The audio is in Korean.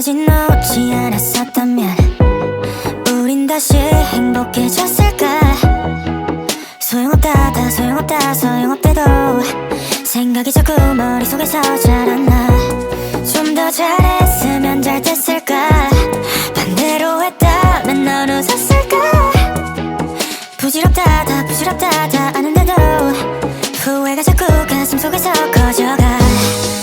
끝까지 놓지 않았었다면 우린 다시 행복해졌을까. 소용없다 소용없다 소용없대도 생각이 자꾸 머릿속에서 자라나. 좀 더 잘했으면 잘 됐을까. 반대로 했다면 넌 웃었을까. 부질없다 다 부질없다 다 아는데도 후회가 자꾸 가슴속에서 커져가.